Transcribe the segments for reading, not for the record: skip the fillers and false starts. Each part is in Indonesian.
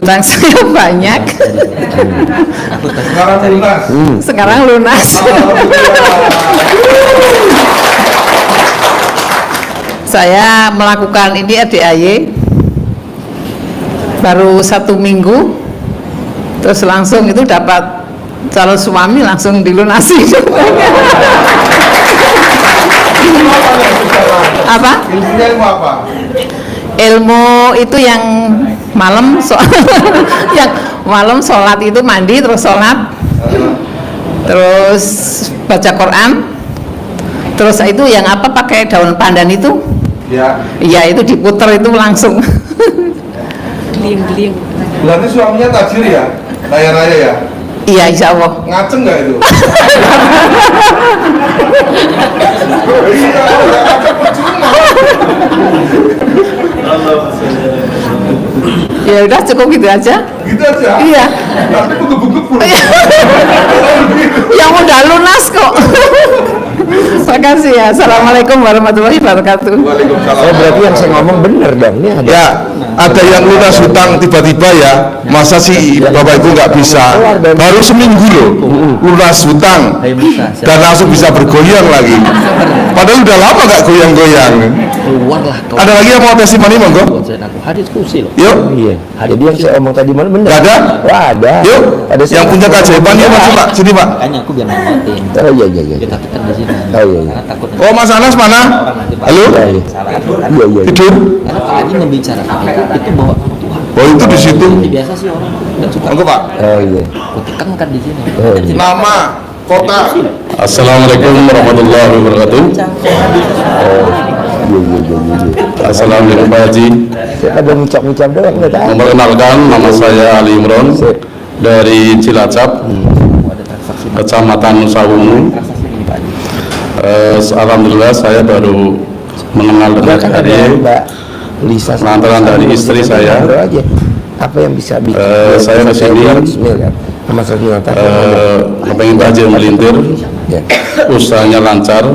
Utang saya banyak. Sekarang lunas. Sekarang lunas. Saya melakukan ini RDAY baru 1 minggu, terus langsung itu dapat calon suami, langsung dilunasi. Apa? Ilmunya ilmu apa? Ilmu itu yang malam yang malam sholat itu mandi terus sholat, terus baca Quran, terus itu yang apa pakai daun pandan itu? Ya. Iya itu diputer itu langsung. Berarti suaminya tajir ya? Kaya raya ya? Iya insya Allah. Ngaceng nggak itu? Ya udah cukup gitu aja. Gitu aja? Iya. Tapi begitu. Yang udah lunas kok. Makasih ya. Assalamualaikum warahmatullahi wabarakatuh. Waalaikumsalam. Oh, berarti yang saya ngomong bener dong. Ini ada. Ya, ada yang lunas hutang tiba-tiba ya. Masa sih Bapak Ibu nggak bisa? Baru seminggu loh lunas hutang dan langsung bisa bergoyang lagi. Padahal udah lama nggak goyang-goyang. Keluarlah kau. Ada lagi yang mau testimoni monggo? Aku hadis kursi loh. Yuk, Iya. Jadi yang saya omong tadi mana bener? nggak ada? Wah, ada. Yuk, Ada yang punya keajaiban yuk masuk Pak, sini Pak. Makanya aku biar nangatin. Oh iya iya iya. Kita kan di sini. Oh iya iya. Karena takut Oh Mas Anas mana? Halo? Iya iya. salah. Iya iya. Tidur? Karena Pak Haji membicarakan itu bawa Tuhan. Oh itu di situ. Jadi biasa sih orang nggak suka. Monggo Pak. Oh iya. Aku tekankan di sini. Oh iya. Nama, kota. Assalamualaikum warahmatullahi wabarakatuh. Iya iya iya iya. Assalamualaikum Pak Haji. Saya ada ngucap-ngucap doang nggak tahu. Memperkenalkan, nama saya Ali Imron dari Cilacap, Ada transaksi Kecamatan Sawungu. transaksi ini Pak Haji. Alhamdulillah saya baru mengenal dengan Kan ada Haji Mbak Lisa lantaran dari istri saya. Ngobrol aja. Apa yang bisa bikin Saya ke sini, 200 miliar sama 1 miliar kepengen Pak Haji melintir, ya. usahanya lancar,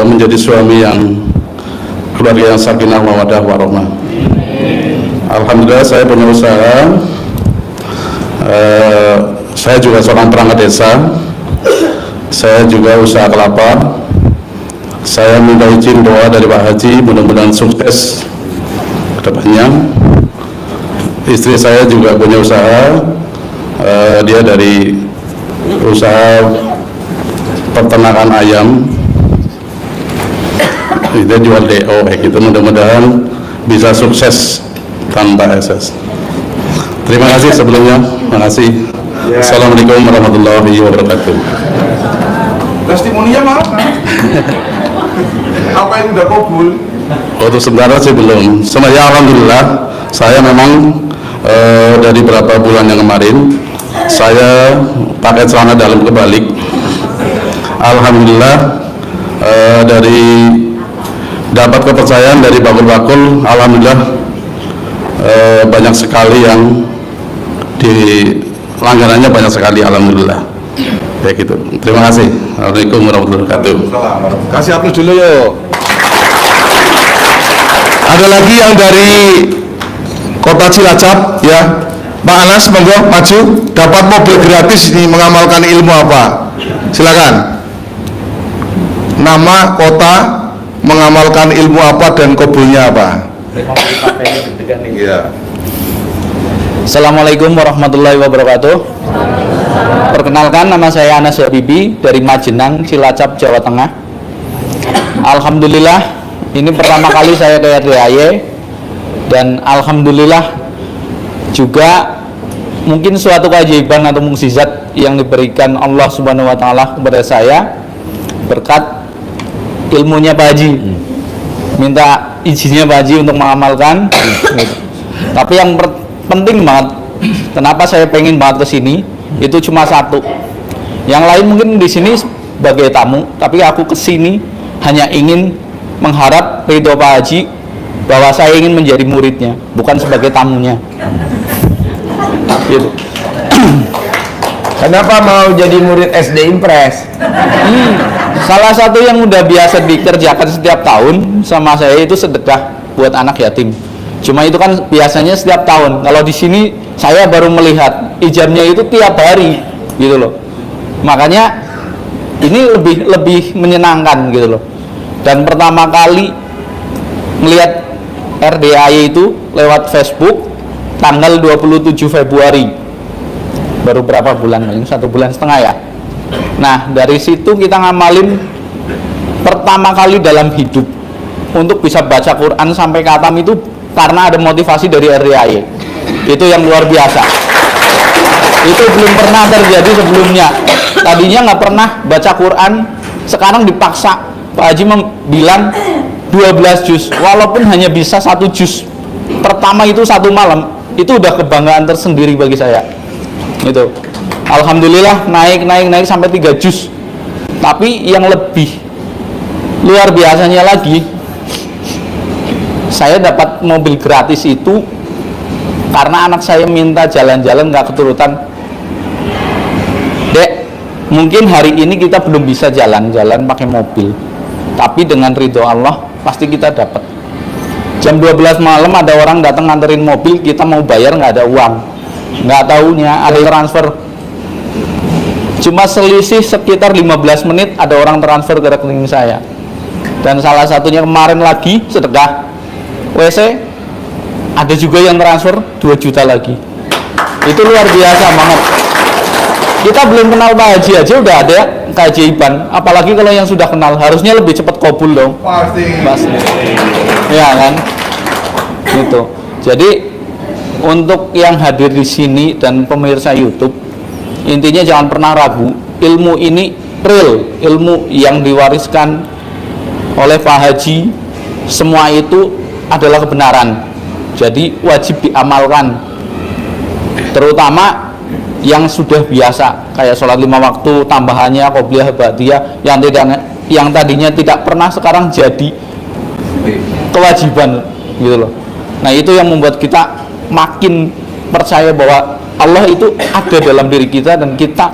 menjadi suami yang keluarga yang sakinah mawaddah warahmah. Alhamdulillah saya punya usaha. Saya juga seorang perangkat desa. Saya juga usaha kelapa. Saya minta izin doa dari Pak Haji, mudah-mudahan sukses ke depannya. Istri saya juga punya usaha. Dia dari usaha peternakan ayam. Dia jual DO kayak gitu. Mudah-mudahan bisa sukses tanpa SS. Terima kasih sebelumnya. Terima kasih. Assalamualaikum warahmatullahi wabarakatuh. Testimoninya mana? Apa yang udah kabul? Untuk sementara sih belum. Sebenarnya alhamdulillah saya memang dari beberapa bulan yang kemarin saya pakai celana dalam kebalik. Alhamdulillah dari dapat kepercayaan dari bakul-bakul, alhamdulillah banyak sekali yang di langganannya banyak sekali, alhamdulillah. Ya gitu. Terima kasih. Assalamualaikum warahmatullahi wabarakatuh. Kasih aplaus dulu yuk. Ada lagi yang dari Kota Cilacap ya, Pak Anas monggo maju, dapat mobil gratis ini, mengamalkan ilmu apa? Silakan. Nama, kota, mengamalkan ilmu apa dan kabulnya apa? Iya. Assalamualaikum warahmatullahi wabarakatuh. Perkenalkan, nama saya Anas Habibi dari Majenang, Cilacap, Jawa Tengah. Alhamdulillah, ini pertama kali saya ke RDAY dan alhamdulillah juga mungkin suatu keajaiban atau mukjizat yang diberikan Allah Subhanahu wa taala kepada saya berkat ilmunya Pak Haji. Minta izinnya Pak Haji untuk mengamalkan. Tapi yang penting banget, kenapa saya pengen banget ke sini, itu cuma satu. Yang lain mungkin di sini sebagai tamu, tapi aku ke sini hanya ingin mengharap ridho Pak Haji bahwa saya ingin menjadi muridnya, bukan sebagai tamunya. Gitu. Kenapa mau jadi murid SD Impres? Salah satu yang udah biasa dikerjakan setiap tahun sama saya itu sedekah buat anak yatim. Cuma itu kan biasanya setiap tahun. Kalau di sini saya baru melihat ijabnya itu tiap hari gitu loh. Makanya ini lebih menyenangkan gitu loh. Dan pertama kali melihat RDAY itu lewat Facebook tanggal 27 Februari. Baru berapa bulan? 1,5 bulan ya. Nah, dari situ kita ngamalin pertama kali dalam hidup untuk bisa baca Quran sampai khatam itu karena ada motivasi dari RDAY. Itu yang luar biasa. Itu belum pernah terjadi sebelumnya. Tadinya nggak pernah baca Quran, sekarang dipaksa. Pak Haji bilang 12 juz, walaupun hanya bisa 1 juz. Pertama itu 1 malam, itu udah kebanggaan tersendiri bagi saya. Itu. Alhamdulillah naik sampai 3 juz. Tapi yang lebih luar biasanya lagi, saya dapat mobil gratis itu karena anak saya minta jalan-jalan nggak keturutan. Dek, mungkin hari ini kita belum bisa jalan-jalan pakai mobil, tapi dengan ridho Allah pasti kita dapat. Jam 12 malam ada orang datang nganterin mobil, kita mau bayar nggak ada uang, nggak taunya ada transfer. Cuma selisih sekitar 15 menit ada orang transfer ke rekening saya. Dan salah satunya kemarin lagi sedekah WC, ada juga yang transfer 2 juta lagi. Itu luar biasa banget. Kita belum kenal Pak Haji aja udah ada keajaiban, apalagi kalau yang sudah kenal, harusnya lebih cepat kabul dong. Pasti. Ya kan? Gitu. Jadi untuk yang hadir di sini dan pemirsa YouTube, intinya jangan pernah ragu, ilmu ini real, ilmu yang diwariskan oleh Pak Haji, semua itu adalah kebenaran. Jadi wajib diamalkan, terutama yang sudah biasa kayak sholat 5 waktu, tambahannya qobliyah ba'diyah, yang tadinya tidak pernah sekarang jadi kewajiban gitu loh. Nah, itu yang membuat kita makin percaya bahwa Allah itu ada dalam diri kita dan kita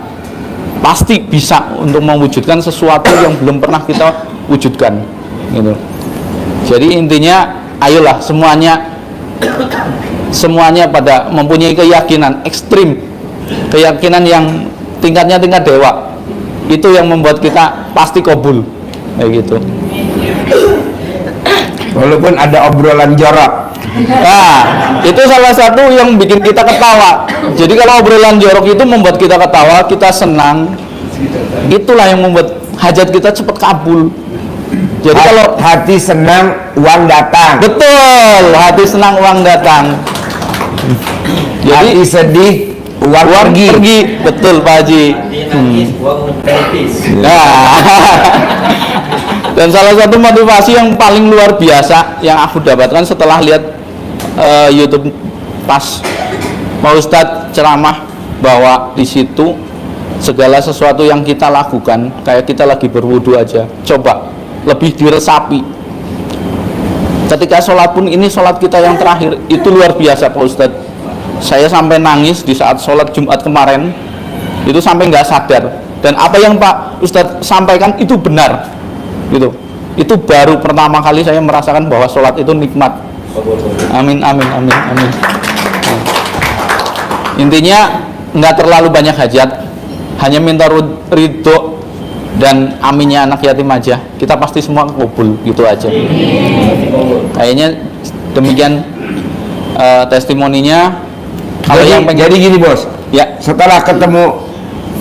pasti bisa untuk mewujudkan sesuatu yang belum pernah kita wujudkan gitu. Jadi intinya ayolah semuanya pada mempunyai keyakinan ekstrim, keyakinan yang tingkatnya tingkat dewa. Itu yang membuat kita pasti kabul kayak gitu. Walaupun ada obrolan jorok. Nah, itu salah satu yang bikin kita ketawa. Jadi kalau obrolan jorok itu membuat kita ketawa, kita senang. Itulah yang membuat hajat kita cepat kabul. Jadi kalau hati senang, uang datang. betul, hati senang uang datang. Jadi Hati sedih, uang pergi. Betul Pak Haji. Nah, dan salah satu motivasi yang paling luar biasa yang aku dapatkan setelah lihat YouTube pas Pak Ustadz ceramah bahwa di situ segala sesuatu yang kita lakukan kayak kita lagi berwudu aja, coba lebih diresapi. Ketika sholat pun ini sholat kita yang terakhir, itu luar biasa Pak Ustadz. Saya sampai nangis di saat sholat Jumat kemarin, itu sampai nggak sadar. Dan apa yang Pak Ustadz sampaikan itu benar, gitu. Itu baru pertama kali saya merasakan bahwa sholat itu nikmat. Amin. Intinya nggak terlalu banyak hajat, hanya minta ridho dan aminnya anak yatim aja, kita pasti semua kabul gitu aja. Kayaknya demikian testimoninya. Kalau yang pengen, Jadi gini bos, ya setelah ketemu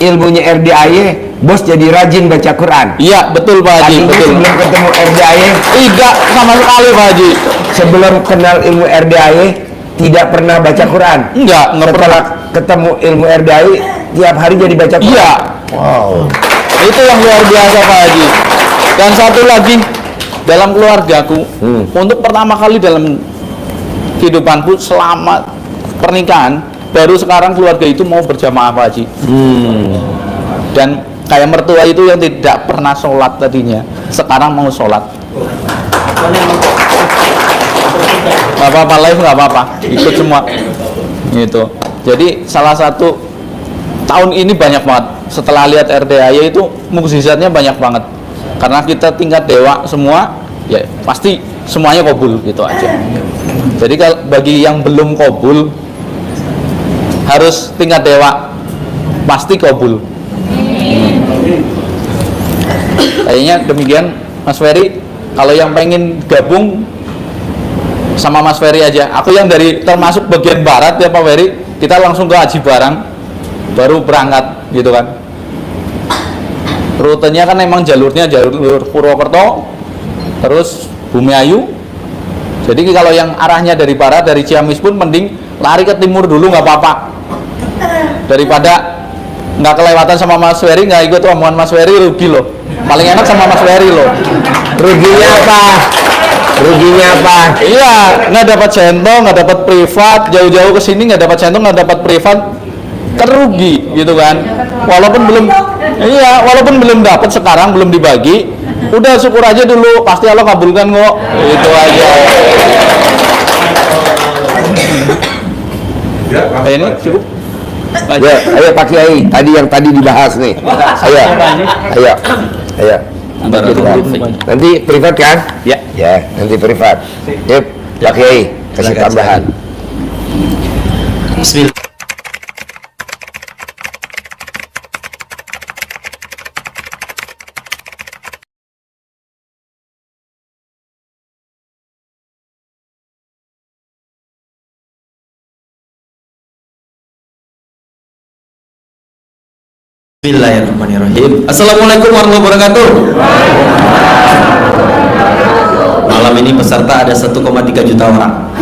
ilmunya RDAY, bos jadi rajin baca Quran. iya betul Pak Haji, Tadinya betul. sebelum ketemu RDAY, Tidak sama sekali Pak Haji. sebelum kenal ilmu RDAY tidak pernah baca Quran. Nggak Setelah pernah. ketemu ilmu RDAY, tiap hari jadi baca Quran. Iya. Wow. Itu yang luar biasa Pak Haji. Dan satu lagi, dalam keluargaku, untuk pertama kali dalam kehidupanku selama pernikahan, baru sekarang keluarga itu mau berjamaah Pak Haji. Dan kayak mertua itu yang tidak pernah sholat tadinya, sekarang mau sholat. Gak apa-apa, live gak apa-apa, ikut semua gitu. Jadi salah satu tahun ini banyak banget, setelah lihat RDAY itu mukjizatnya banyak banget. Karena kita tingkat dewa semua, ya pasti semuanya kabul gitu aja. Jadi kalau bagi yang belum qabul harus tingkat dewa pasti qabul. Kayaknya demikian Mas Ferry. Kalau yang pengen gabung sama Mas Ferry aja, aku yang dari termasuk bagian barat ya Pak Ferry, kita langsung ke Haji Barang baru berangkat gitu kan. Rutenya kan emang jalurnya jalur Purwokerto terus Bumiayu. Jadi kalau yang arahnya dari barat dari Ciamis pun mending lari ke timur dulu, nggak apa-apa, daripada nggak kelewatan sama Mas Ferry, nggak ikut rombongan Mas Ferry, rugi loh. Paling enak sama Mas Ferry loh. Ruginya apa? Ruginya apa? Iya, nggak dapat centong, nggak dapat privat, jauh-jauh ke sini nggak dapat centong, nggak dapat privat, kan rugi gitu kan. Walaupun belum dapat sekarang, belum dibagi, udah syukur aja dulu, pasti Allah kabulkan kok. Itu aja. Ya, Ini cukup. Ya, ayo Pak Kiai, yang tadi dibahas nih. Ayo. Nanti privat kan? Ya. Ya, nanti privat. Yuk, Pak Kiai, kasih tambahan. Bismillah. Bismillahirrahmanirrahim. Assalamualaikum warahmatullahi wabarakatuh. Malam ini peserta ada 1,3 juta orang.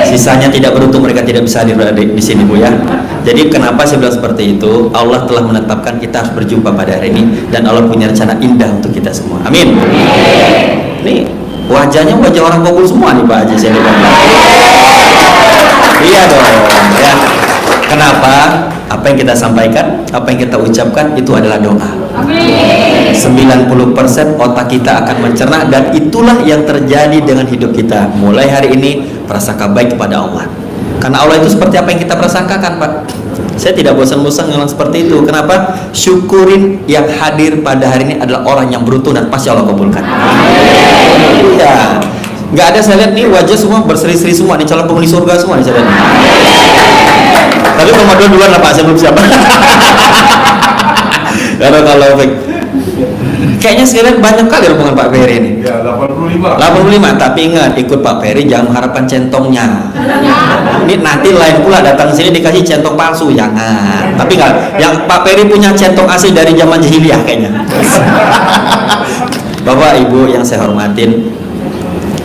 Sisanya tidak beruntung, mereka tidak bisa hadir di sini Bu ya. Jadi kenapa saya bilang seperti itu? Allah telah menetapkan kita harus berjumpa pada hari ini, dan Allah punya rencana indah untuk kita semua. Amin. Nih wajahnya wajah orang kabul semua nih Pak Haji saya lihat. Iya dong ya. Kenapa? Apa yang kita sampaikan, apa yang kita ucapkan itu adalah doa. 90% otak kita akan mencerna, dan itulah yang terjadi dengan hidup kita. Mulai hari ini prasangka baik kepada Allah. Karena Allah itu seperti apa yang kita prasangkakan, Pak. Saya tidak bosan-bosan ngomong seperti itu. Kenapa? Syukurin yang hadir pada hari ini adalah orang yang beruntung, dan pasti Allah kabulkan. Iya. Nggak ada saya lihat nih wajah semua berseri-seri semua nih, calon penghuni surga semua nih saya lihat. Tapi Ramadan duluan lah Pak, saya belum siap. Karena kalau kayaknya sekalian banyak kali rombongan Pak Ferry ini. Ya, 85. 85, tapi ingat ikut Pak Ferry jangan mengharapkan centongnya. Ini nanti lain pula datang sini dikasih centong palsu, jangan. Tapi enggak, yang Pak Ferry punya centong asli dari zaman jahiliyah kayaknya. Bapak Ibu yang saya hormatin,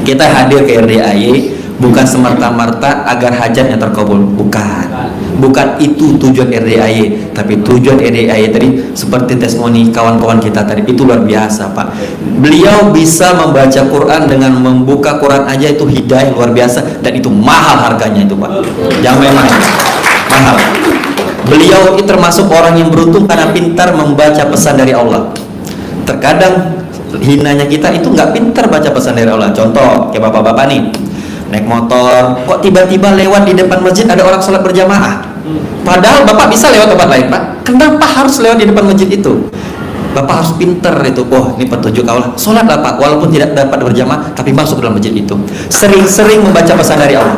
kita hadir ke RDAY bukan semerta-merta agar hajatnya terkabul, bukan itu tujuan RDAY. Tapi tujuan RDAY tadi seperti testimoni kawan-kawan kita tadi itu luar biasa Pak. Beliau bisa membaca Quran dengan membuka Quran aja itu hidayah luar biasa, dan itu mahal harganya itu Pak, jangan main-main, mahal. Beliau itu termasuk orang yang beruntung karena pintar membaca pesan dari Allah. Terkadang hinanya kita itu nggak pintar baca pesan dari Allah. Contoh kayak bapak-bapak nih naik motor, kok tiba-tiba lewat di depan masjid ada orang sholat berjamaah, padahal bapak bisa lewat tempat lain Pak. Kenapa harus lewat di depan masjid itu? Bapak harus pintar itu. Oh ini petunjuk Allah, sholatlah Pak, walaupun tidak dapat berjamaah tapi masuk dalam masjid itu. Sering-sering membaca pesan dari Allah,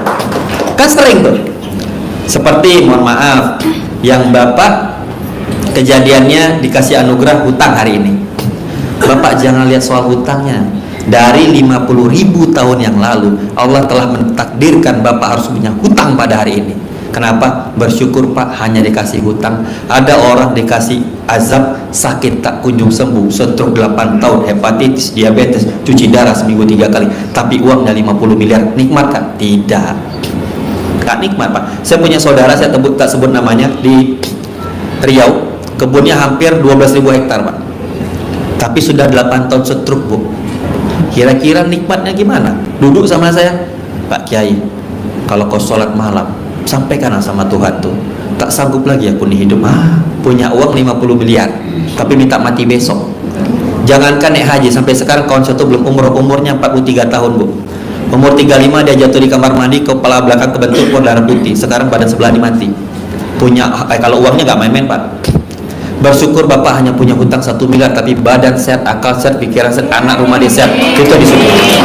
kan sering tuh. Seperti mohon maaf yang bapak kejadiannya dikasih anugerah hutang hari ini. Bapak jangan lihat soal hutangnya. Dari 50.000 tahun yang lalu Allah telah mentakdirkan Bapak harus punya hutang pada hari ini. Kenapa? Bersyukur Pak, hanya dikasih hutang. Ada orang dikasih azab sakit tak kunjung sembuh, stroke 8 tahun, hepatitis, diabetes, cuci darah seminggu 3 kali, tapi uangnya 50 miliar. Nikmat kan? Tidak, gak nikmat Pak. Saya punya saudara, saya tak sebut namanya, di Riau, kebunnya hampir 12.000 hektar Pak, tapi sudah 8 tahun stroke Bu. Kira-kira nikmatnya gimana? Duduk sama saya, Pak Kiai, kalau kau sholat malam sampaikan sama Tuhan tuh, tak sanggup lagi aku nih hidup. Punya uang 50 miliar tapi minta mati besok. Jangankan naik haji, sampai sekarang kawan saya tuh belum umurnya 43 tahun Bu. Umur 35 dia jatuh di kamar mandi, kepala belakang kebentuk darah putih. Sekarang badan sebelah ini mati. Punya kalau uangnya nggak main-main Pak. Bersyukur Bapak hanya punya hutang 1 miliar, tapi badan sehat, akal sehat, pikiran sehat, anak rumah dia sehat. Itu disyukuri.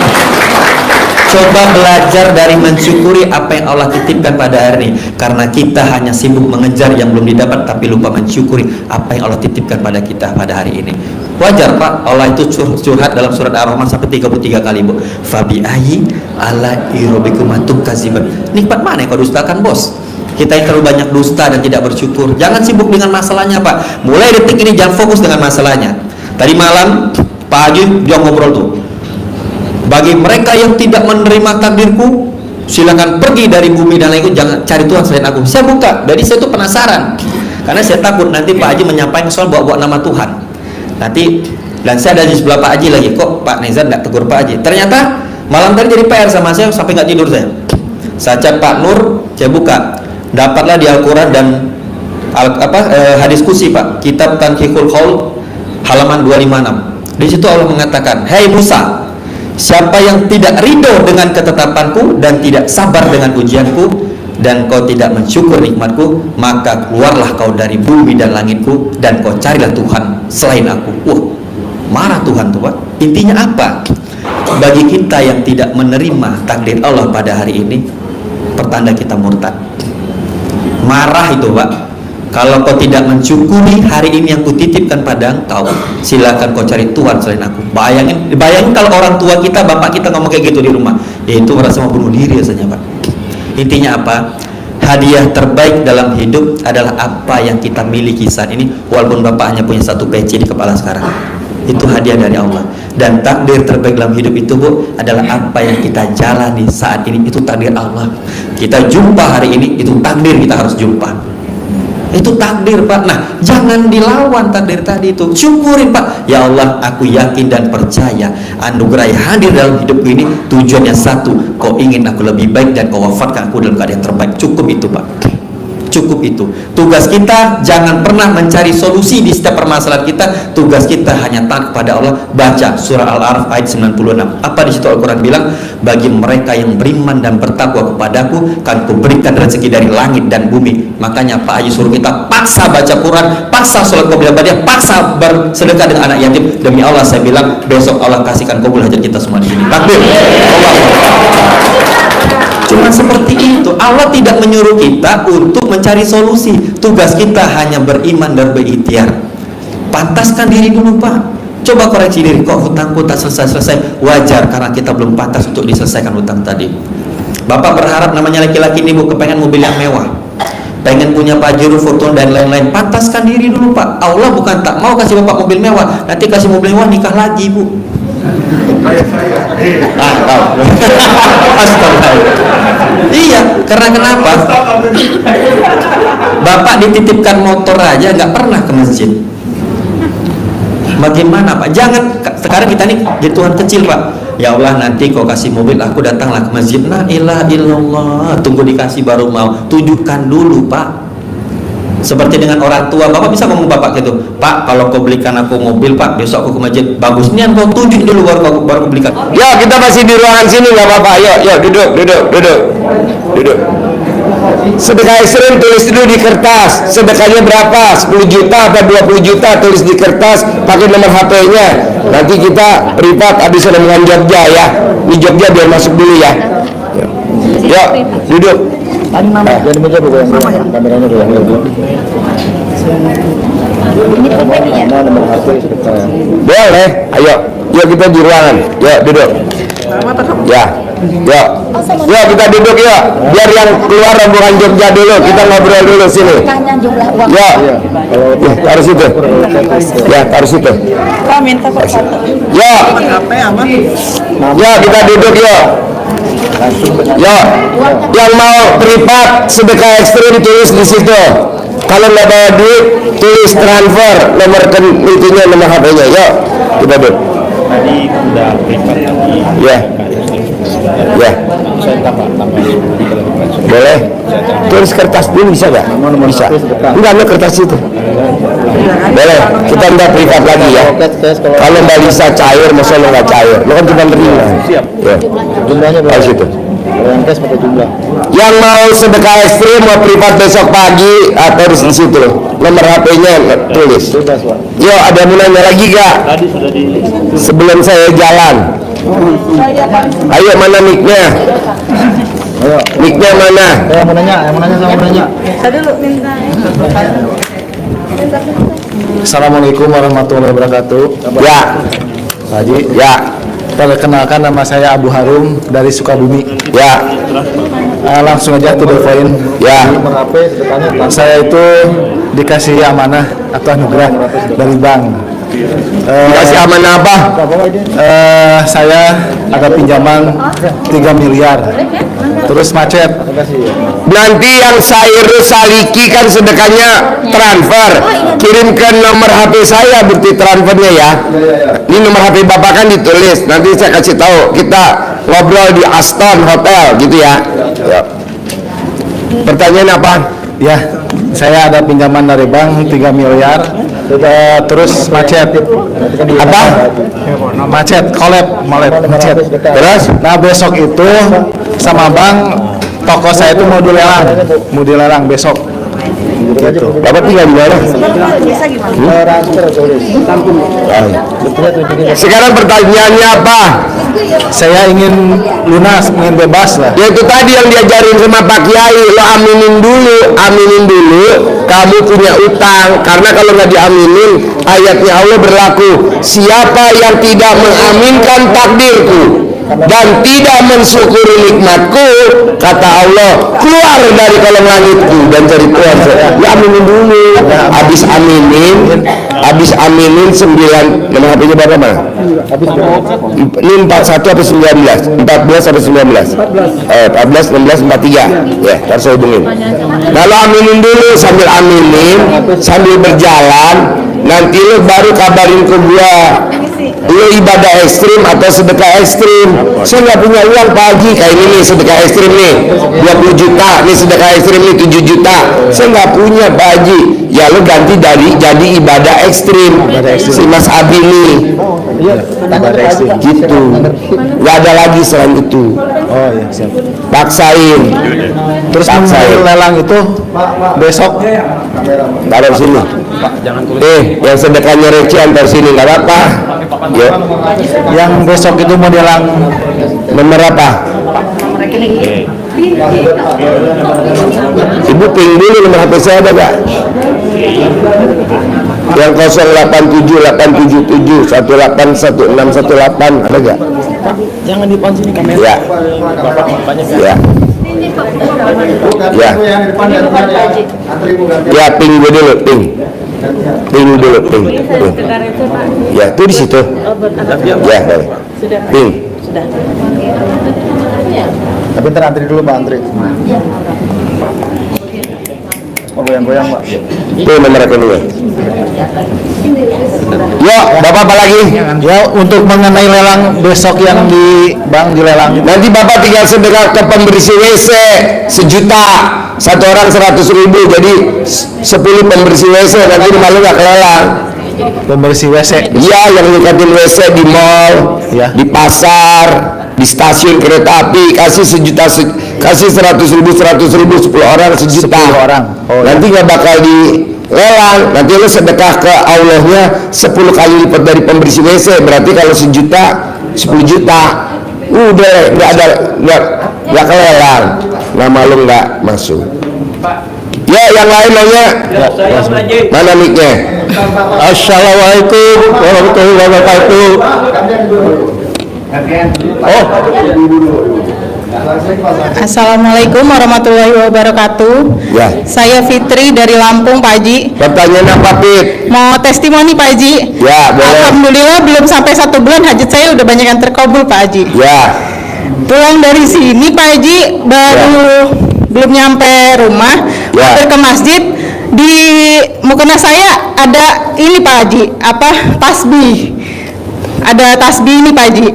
Coba belajar dari mensyukuri apa yang Allah titipkan pada hari ini. Karena kita hanya sibuk mengejar yang belum didapat, tapi lupa mensyukuri apa yang Allah titipkan pada kita pada hari ini. Wajar Pak, Allah itu curhat dalam surat Ar-Rahman sampai 33 kali, Bu. Fabi ayyi ala irobikum kaziban. Nikmat mana yang kau dustakan, bos? Kita yang terlalu banyak dusta dan tidak bersyukur. Jangan sibuk dengan masalahnya, Pak. Mulai detik ini jangan fokus dengan masalahnya. Tadi malam Pak Haji dia ngobrol tuh. Bagi mereka yang tidak menerima takdirku, silakan pergi dari bumi dan langit, jangan cari Tuhan selain aku. Saya buka, jadi saya tuh penasaran. Karena saya takut nanti Pak Haji menyampaikan soal bawa-bawa nama Tuhan. Nanti, dan saya ada di sebelah Pak Haji lagi, kok Pak Nezar nggak tegur Pak Haji. Ternyata malam tadi jadi PR sama saya sampai nggak tidur saya. Saya chat Pak Nur, saya buka, dapatlah di Al-Quran dan hadis kursi Pak, kitab Tanqiqul Qaul halaman 256. Di situ Allah mengatakan, "Hei Musa, siapa yang tidak ridho dengan ketetapanku dan tidak sabar dengan ujianku, dan kau tidak mensyukur nikmatku, maka keluarlah kau dari bumi dan langitku, dan kau carilah Tuhan selain aku." Wah, marah Tuhan tuh Pak. Intinya apa? Bagi kita yang tidak menerima takdir Allah pada hari ini, pertanda kita murtad. Marah itu Pak. Kalau kau tidak mensyukuri hari ini yang kutitipkan pada engkau, silakan kau cari Tuhan selain aku. Bayangin kalau orang tua kita, bapak kita ngomong kayak gitu di rumah, ya itu merasa mau bunuh diri rasanya Pak. Intinya apa? Hadiah terbaik dalam hidup adalah apa yang kita miliki saat ini. Walaupun bapak hanya punya satu peci di kepala sekarang, itu hadiah dari Allah. Dan takdir terbaik dalam hidup itu, Bu, adalah apa yang kita jalani saat ini. Itu takdir Allah. Kita jumpa hari ini, itu takdir kita harus jumpa. Itu takdir Pak. Nah, jangan dilawan takdir tadi itu. Syukurin Pak. Ya Allah, aku yakin dan percaya anugerah yang hadir dalam hidupku ini tujuannya satu, kau ingin aku lebih baik dan kau wafatkan aku dalam keadaan yang terbaik. Cukup itu Pak. Cukup itu. Tugas kita jangan pernah mencari solusi di setiap permasalahan kita. Tugas kita hanya taat kepada Allah. Baca surah Al-A'raf ayat 96. Apa di situ Al-Quran bilang? Bagi mereka yang beriman dan bertakwa kepadaku, akan kuberikan rezeki dari langit dan bumi. Makanya Pak Haji suruh kita paksa baca Quran, paksa sholat qobliyah ba'diyah, paksa bersedekah dengan anak yatim. Demi Allah saya bilang, besok Allah kasihkan kabul hajat kita semua di sini. Takbir. Cuma seperti itu. Allah tidak menyuruh kita untuk mencari solusi. Tugas kita hanya beriman dan berikhtiar. Pantaskan diri dulu Pak. Coba koreksi diri, kok hutangku tak selesai-selesai. Wajar, karena kita belum pantas untuk diselesaikan hutang tadi. Bapak berharap namanya laki-laki ini, Bu, kepengen mobil yang mewah, pengen punya Pajero, Fortuner dan lain-lain. Pantaskan diri dulu Pak. Allah bukan tak mau kasih Bapak mobil mewah, nanti kasih mobil mewah nikah lagi, Bu. Kayak saya. Astagfirullah. Iya, karena kenapa? Bapak dititipkan motor aja nggak pernah ke masjid. Bagaimana Pak? Jangan, sekarang kita nih jadi Tuhan kecil Pak. Ya Allah, nanti kau kasih mobil aku datanglah ke masjid. La ilaha illallah. Tunggu dikasih baru mau. Tujukan dulu Pak. Seperti dengan orang tua, Bapak bisa ngomong Bapak gitu, Pak, kalau kau belikan aku mobil Pak, besok aku ke masjid. Bagus, ini kau tunjuk dulu baru kau belikan. Ya, kita masih di ruangan sini nggak apa-apa. Yuk, duduk. Sedekah ekstrim tulis dulu di kertas. Sedekahnya berapa? 10 juta atau 20 juta, tulis di kertas, pakai nomor HP-nya. Nanti kita privat habis dengan Jogja ya. Di Jogja biar masuk dulu ya. Yuk, duduk. Jadi meja buku yang kameranya dulu. Ini pribadi ya? Boleh, ayo. Yuk kita di ruangan. Yuk duduk. Ya. Yuk kita duduk yuk. Biar yang keluar rombongan Jogja dulu. Kita ngobrol dulu sini. Yuk. Taruh situ. Ya, taruh situ. Kau minta kok satu. Yuk. Yuk kita duduk yuk. Ya, yang mau privat sedekah ekstrim tulis di situ. Kalau nggak bawa duit, tulis transfer nomor itunya, nomor HP-nya. Yuk, kita duduk. Tadi udah privat lagi. Ya. Saya tambah. Boleh. Tulis kertas dulu bisa nggak? Bisa. Enggak, kertas itu. Boleh. Kita nggak privat lagi ya. Kalau nggak bisa cair, masa lo nggak cair? Lo kan cuma terima. Siap. Ya. Jumlahnya berapa? Harus itu. Yang cash pakai jumlah. Yang mau sedekah ekstrim, mau privat besok pagi, atau di situ nomor HP-nya tulis. Bebas Pak. Yo, ada mau nanya lagi gak? Tadi sudah di. Sebelum saya jalan, Ayo, mana mic-nya? Mic-nya mana? Yang mau nanya sama nanya. Assalamualaikum warahmatullahi wabarakatuh. Ya, Pak Haji, ya, perkenalkan nama saya Abu Harum dari Sukabumi. ya, Langsung aja to the point. ya. Saya itu dikasih amanah atau anugerah dari bank. Kasih amanah apa? Saya ada pinjaman 3 miliar. Terus macet. Nanti yang saya saliki kan sedekahnya transfer. Kirim ke nomor HP saya bukti transfernya ya. Ini nomor HP Bapak kan ditulis. Nanti saya kasih tahu. Kita ngobrol di Aston Hotel gitu ya. Pertanyaan apa? Ya, saya ada pinjaman dari bank 3 miliar. Terus macet. Apa? Macet, macet. Terus? Nah, besok itu sama bank toko saya itu mau dilelang besok. Gitu. Bapak tinggal di mana? Sekarang pertanyaannya apa? Saya ingin lunas, ingin bebas lah. Ya itu tadi yang diajarin sama Pak Kiai, lo aminin dulu kamu punya utang, karena kalau nggak diaminin ayatnya Allah berlaku, siapa yang tidak mengaminkan takdirku dan tidak mensyukuri nikmatku, kata Allah, keluar dari kolong langitku dan cari Tuhan. Ya aminin dulu, habis aminin 9, nama HP-nya berapa mana? Ini 41 sampai 19, 14 sampai 19, 14, 16, 43, ya harus saya hubungin. Kalau aminin dulu, sambil berjalan, nanti lo baru kabarin ke gua, lo ibadah ekstrim atau sedekah ekstrim. Saya nggak punya uang Pak Haji, kayak ini nih sedekah ekstrim nih 20 juta, nih sedekah ekstrim nih 7 juta, saya nggak punya Pak Haji. Ya lo ganti jadi ibadah ekstrim, si Mas Abi nih gitu, nggak ada lagi selain itu. Oh iya, siap. Paksain. Terus lelang itu besok. Taruh sini. Yang sedekahnya receh antar sini, nggak apa-apa. Yo. Yang besok itu mau dilelang Nomor apa? Ibu ping dulu nomor HP saya ada gak? Yang 087877 181618 ada gak? jangan di depan sini kamera. Ya. Ya. Ya. Ya, ping gue dulu, ping dulu. Ya, itu di situ. Ya, boleh. Ping. Tapi ntar antri dulu Pak, antri. Oh, goyang-goyang Pak. Itu nomor rekeningnya. Yo, Bapak apa lagi? Ya, untuk mengenai lelang besok yang di bank dilelang. Nanti Bapak tinggal sedekah ke pembersih WC 1 juta, satu orang 100.000, jadi 10 pembersih WC, nanti di malu nggak kelelang. Pembersih WC. Iya, yang nyikatin WC di mall, Ya. di pasar, di stasiun kereta api, kasih 1 juta, kasih 100.000, 10 orang 1 juta. 10 orang. Oh, nanti nggak bakal dilelang, nanti lo sedekah ke Allahnya 10 kali lipat dari pembersih WC, berarti kalau 1 juta 10 juta, udah nggak kelelang, nama lo nggak masuk. Ya, yang lain nanya. Mana mic-nya? Assalamualaikum warahmatullahi wabarakatuh. Assalamualaikum warahmatullahi wabarakatuh. Ya. Saya Fitri dari Lampung, Pak Haji. Pertanyaan apa, Pit? Mau testimoni, Pak Haji. Ya, boleh. Alhamdulillah belum sampai 1 bulan hajat saya udah banyak yang terkabul, Pak Haji. Ya. Pulang dari sini, Pak Haji, baru belum nyampe rumah, Ya. mampir ke masjid. Di mukena saya ada ini, Pak Haji, tasbih. Ada tasbih ini, Pak Haji.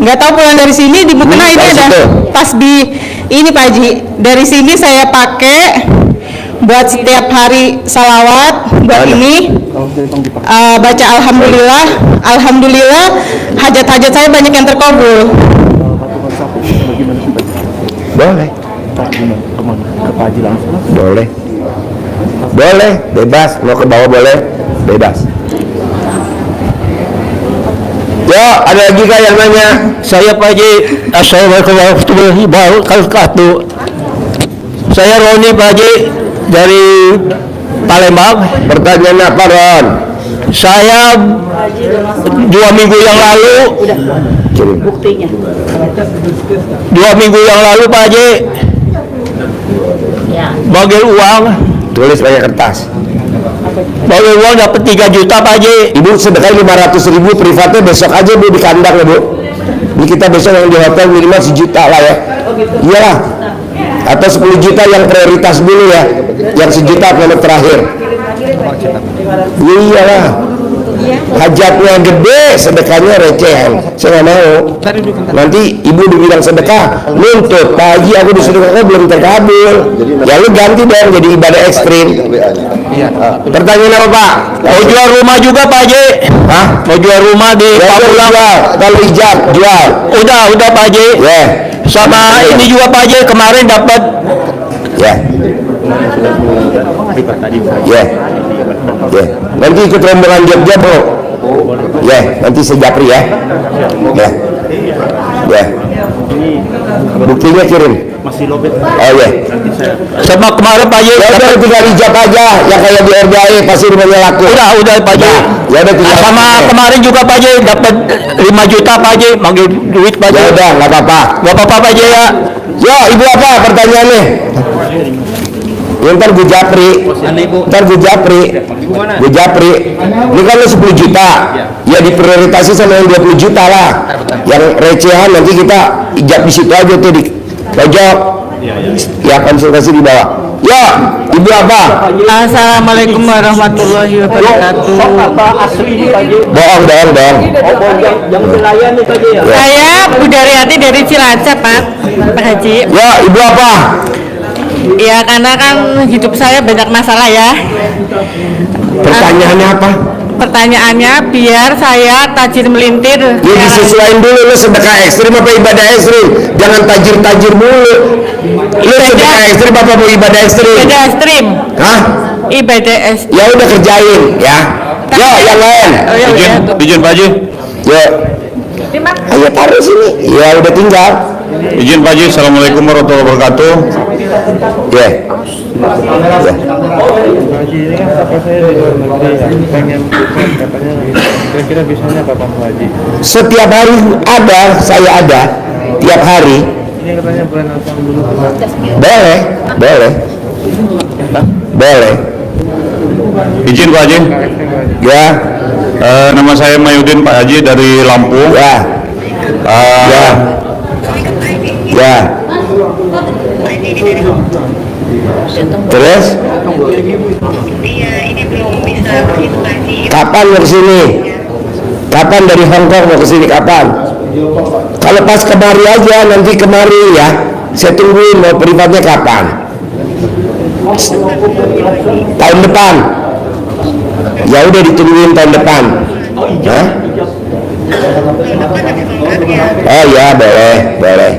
Nggak tahu pulang dari sini di mukena ini ada tasbih ini, Pak Haji. Dari sini saya pakai buat setiap hari salawat buat ini, baca alhamdulillah hajat-hajat saya banyak yang terkabul. Boleh. Boleh, bebas. Mau ke bawah boleh, bebas. Ya, ada lagi kah yang nanya? Saya Pak Haji. Assalamualaikum warahmatullahi wabarakatuh. Saya Roni Pak Haji dari Palembang. Pertanyaan apa, Ron? Saya 2 minggu yang lalu, 2 minggu yang lalu Pak Haji, bagi uang, Tulis pakai kertas. bagi uang dapat 3 juta Pak Haji. Ibu sedekah 500.000 privatnya besok aja Bu di kandang ya Bu. Ini kita besok yang di hotel minimal 1 juta lah ya. Iyalah. Atau 10 juta yang prioritas dulu ya. Yang 1 juta kalau terakhir. Iyalah. Hajatnya gede, sedekahnya recehan. Saya nggak mau. Nanti ibu dibilang sedekah, nuntut. Pak Haji aku disedekahkan belum terkabul. Ya lu ganti dong jadi ibadah ekstrim. Pertanyaan apa Pak? Mau jual rumah juga Pak Haji. Hah? Mau jual rumah di Ya, Pamulang. jual. Kalau ijab jual. Udah Pak Haji. Ya. Sama ini juga Pak Haji, kemarin dapat Ya. Ya. Ya. Nanti ikut rombongan Jogja Bro. Ya. Nanti sejapri ya. Ya. Ya. Buktinya kirim. Oh ya. sama kemarin Pak Haji. Ya udah tinggal ijab aja. Yang kayak di RDAE pasti rumahnya laku. Udah Pak Haji. Ya udah tinggal. Sama kemarin juga Pak Haji dapat 5 juta Pak Haji, manggil duit Pak Haji. Ya udah nggak apa-apa. Gak apa-apa Pak Haji ya. Yo ibu apa pertanyaannya? Ya, ntar gue japri. Gue japri. Ini kan lu 10 juta. Ya diprioritasi sama yang 20 juta lah. Yang recehan nanti kita ijab di situ aja tuh di pojok. Ya konsultasi di bawah. Ya, ibu apa? Assalamualaikum warahmatullahi wabarakatuh. Bohong. Saya Budaryati dari Cilacap, Pak Haji. Ya, ibu apa? Ya karena kan hidup saya banyak masalah ya. Pertanyaannya apa? Pertanyaannya biar saya tajir melintir. Ya disesuaikan dulu, lu sedekah ekstrim apa ibadah ekstrim? Jangan tajir mulu. Lu sedekah ekstrim apa mau ibadah ekstrim? Ibadah ekstrim. Hah? Ibadah ekstrim. Ya udah kerjain ya. Yo yang lain. Izin Pak Haji. Yo. Ayo taruh sini. Ya udah tinggal. Izin Pak Haji. Assalamualaikum warahmatullahi wabarakatuh. Ya. Setiap hari ada, saya ada. Tiap hari. Boleh. Izin Pak Haji. Ya. Nama saya Mayudin Pak Haji dari Lampung. Ya. Ya. Terus? Kapan mau kesini? Kapan dari Hong Kong mau kesini kapan? Kalau pas kemari aja, nanti kemari ya. Saya tungguin mau privatnya kapan? Tahun depan. Ya udah ditungguin tahun depan. Hah? Oh ya boleh.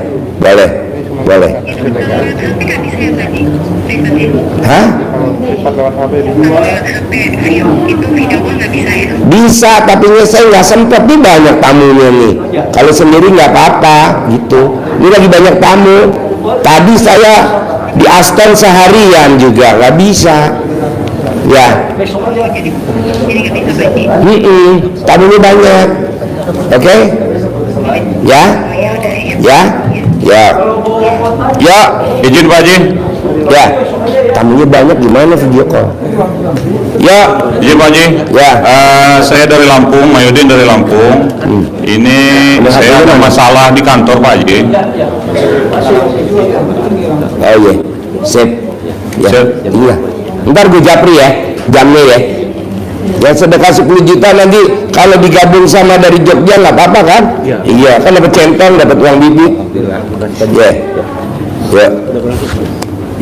Hah? Bisa, tapi saya nggak sempat nih, banyak tamunya nih. Kalau sendiri nggak apa-apa gitu. Ini lagi banyak tamu. Tadi saya di Aston seharian juga nggak bisa. Ya. Tamunya banyak. Oke? Ya. Izin Pak Haji. Ya. Tamunya banyak, gimana video call? Ya. Izin Pak Haji. Ya. Saya dari Lampung, Mayudin dari Lampung. Ini saya ada masalah di kantor Pak Haji. Oh iya. Sip. Ya. Sip. Iya. Ntar gue japri ya, jamnya ya. Yang sedekah 10 juta nanti kalau digabung sama dari Jogja nggak apa-apa kan? Iya, kan dapat centong, dapat uang bibit.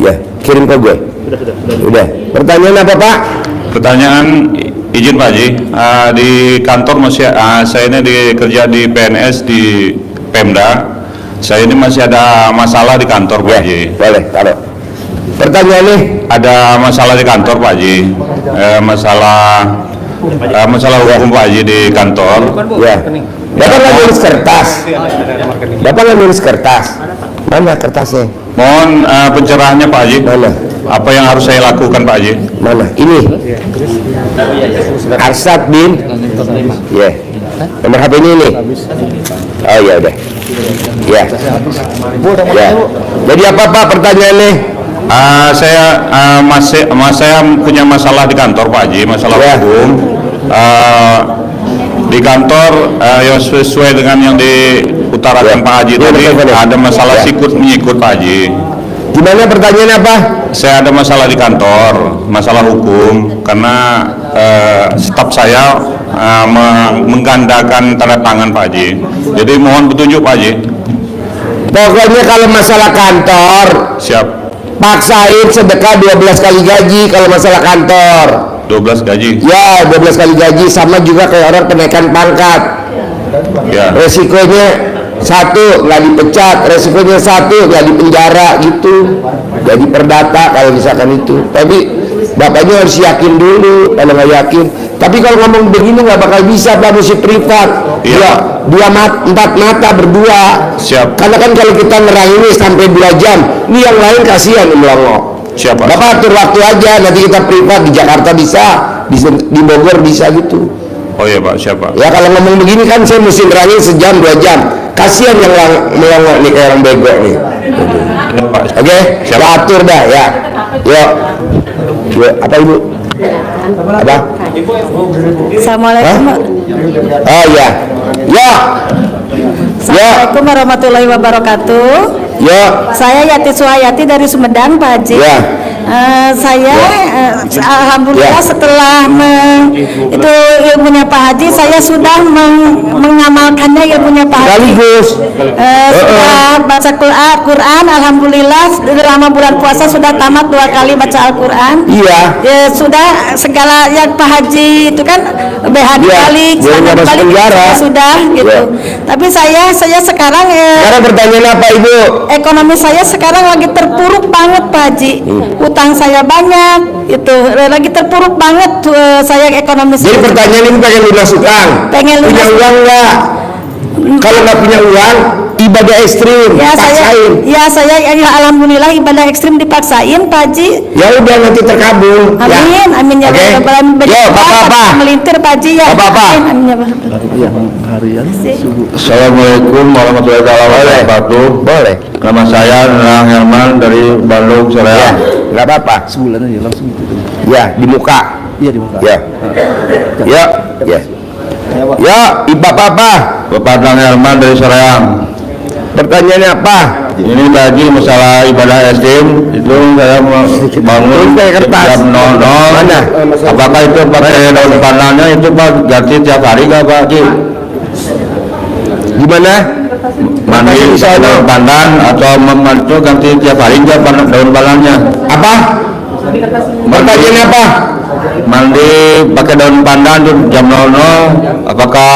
Ya, kirim ke gue. Udah. Pertanyaan apa Pak? Pertanyaan, izin Pak Haji. Di kantor masih saya ini kerja di PNS di Pemda. Saya ini masih ada masalah di kantor Pak Haji. Boleh, taruh. Pertanyaannya? Ada masalah di kantor Pak Haji. Masalah hukum Pak Haji di kantor. Ya. Bapak nggak nulis kertas. Bapak nggak nulis kertas. Mana kertasnya? Mohon pencerahannya Pak Haji. Mana? Apa yang harus saya lakukan Pak Haji? Mana? Ini. Arsad bin. Ya. Nomor HP ini nih. Oh ya udah. Ya. Ya. Jadi apa Pak pertanyaannya? Saya punya masalah di kantor Pak Haji, masalah hukum. Di kantor yang sesuai dengan yang diutarakan Pak Haji tadi, ada masalah sikut menyikut Pak Haji. Gimana pertanyaannya apa? Saya ada masalah di kantor, masalah hukum, karena staf saya menggandakan tanda tangan Pak Haji. Jadi mohon petunjuk Pak Haji. Pokoknya kalau masalah kantor, Siap. paksain sedekah 12 kali gaji kalau masalah kantor. 12 gaji. Ya, 12 kali gaji, sama juga kayak orang kenaikan pangkat. Ya. Resikonya satu, nggak dipecat. Resikonya satu, nggak dipenjara gitu. Jadi perdata kalau misalkan itu. Tapi bapaknya harus yakin dulu. Kalau nggak yakin, tapi kalau ngomong begini nggak bakal bisa, Pak, mesti privat. Iya. Empat mata berdua. Siap. Karena kan kalau kita ngerang ini sampai 2 jam, ini yang lain kasihan melongo. Siap, Pak. Bapak atur waktu aja, nanti kita privat di Jakarta bisa, di Bogor bisa gitu. Oh iya Pak, siap Pak. Ya kalau ngomong begini kan saya mesti nerangin sejam 2 jam. Kasihan yang melongo nih kayak orang bego nih. Ya, Pak. Oke, kita atur dah ya. Yuk. Apa Ibu? Apa? Assalamualaikum. Oh ya. Ya. Assalamualaikum warahmatullahi wabarakatuh. Ya. Saya Yati Suhayati dari Sumedang, Pak Haji. Ya. Saya alhamdulillah setelah itu ilmunya Pak Haji, saya sudah mengamalkannya ilmunya Pak Haji. Sudah baca Quran, alhamdulillah selama bulan puasa sudah tamat 2 kali baca Al-Quran. Iya. Sudah segala yang Pak Haji itu kan BH dibalik, balik sudah gitu. Ya. Tapi saya sekarang Sekarang pertanyaan apa Ibu? ekonomi saya sekarang lagi terpuruk banget Pak Haji. Utang saya banyak, itu lagi terpuruk banget saya ekonomi saya. Jadi pertanyaan ini pengen lunas utang. Pengen lunas. Punya uang nggak? Kalau nggak punya uang, ibadah ekstrim, paksain. Saya alhamdulillah ibadah ekstrim dipaksain Pak Haji. Ya udah nanti terkabul. Amin, ya. amin ya Oke. Yo, Bapak. Melintir Pak Haji ya. Bapak. Amin ya. Assalamualaikum warahmatullahi wabarakatuh. Boleh. Nama saya Nang Herman dari Bandung, Ya, Soreang. nggak apa-apa. Sebulan aja langsung gitu. Ya, di muka. Iya di muka. Ya. Ya. Ya. Ya, Bapak. Bapak Nang Herman dari Soreang. Pertanyaannya apa? Ini tadi masalah ibadah ekstrim itu saya mau bangun jam 00. Mana? Apakah itu pakai daun pandannya itu Pak ganti tiap hari nggak Pak Haji? Gimana? Mandi pakai daun pandan atau itu ganti tiap hari nggak daun pandannya? Apa? Pertanyaannya apa? Mandi pakai daun pandan tuh jam 00. Apakah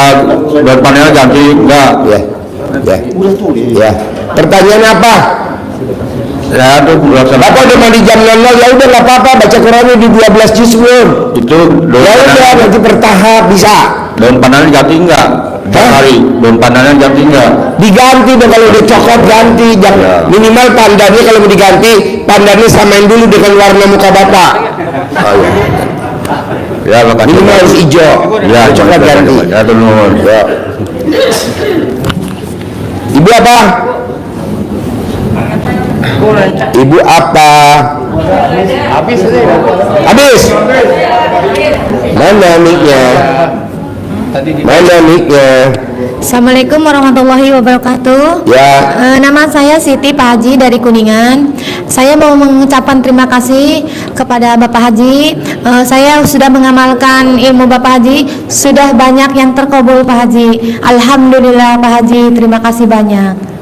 daun pandannya ganti nggak? Ya. Ya. Ya. Pertanyaannya apa? Saya tuh Bapak udah mandi jam 00, ya udah nggak apa-apa, baca Qurannya di 12 juz itu ya udah nanti bertahap bisa. daun pandannya ganti nggak? Tiap hari daun pandannya ganti nggak? Diganti dong, kalau udah coklat ganti. Jangan minimal pandannya kalau mau diganti, pandannya samain dulu dengan warna muka Bapak. Oh ya. Ya makasih. Minimal harus hijau. Ya Coklat ganti. Ya turun. Ya. Ibu apa? Ibu apa? Habis. Mana mic-nya? Mana mic-nya? Assalamualaikum warahmatullahi wabarakatuh. Ya. Nama saya Siti Pak Haji dari Kuningan. Saya mau mengucapkan terima kasih kepada Bapak Haji. Saya sudah mengamalkan ilmu Bapak Haji. Sudah banyak yang terkabul Pak Haji. Alhamdulillah Pak Haji. Terima kasih banyak.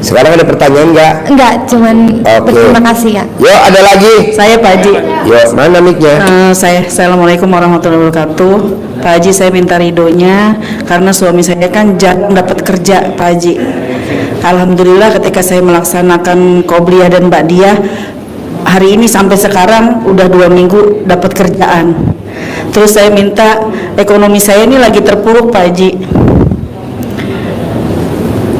Sekarang ada pertanyaan nggak? Enggak, cuman berterima kasih ya. Yo, ada lagi. Saya Pak Haji. Yo, mana mic-nya? Assalamualaikum warahmatullahi wabarakatuh. Pak Haji, saya minta ridhonya karena suami saya kan jarang dapat kerja Pak Haji. Alhamdulillah ketika saya melaksanakan qobliyah dan ba'diyah, hari ini sampai sekarang udah 2 minggu dapat kerjaan. Terus saya minta, ekonomi saya ini lagi terpuruk Pak Haji.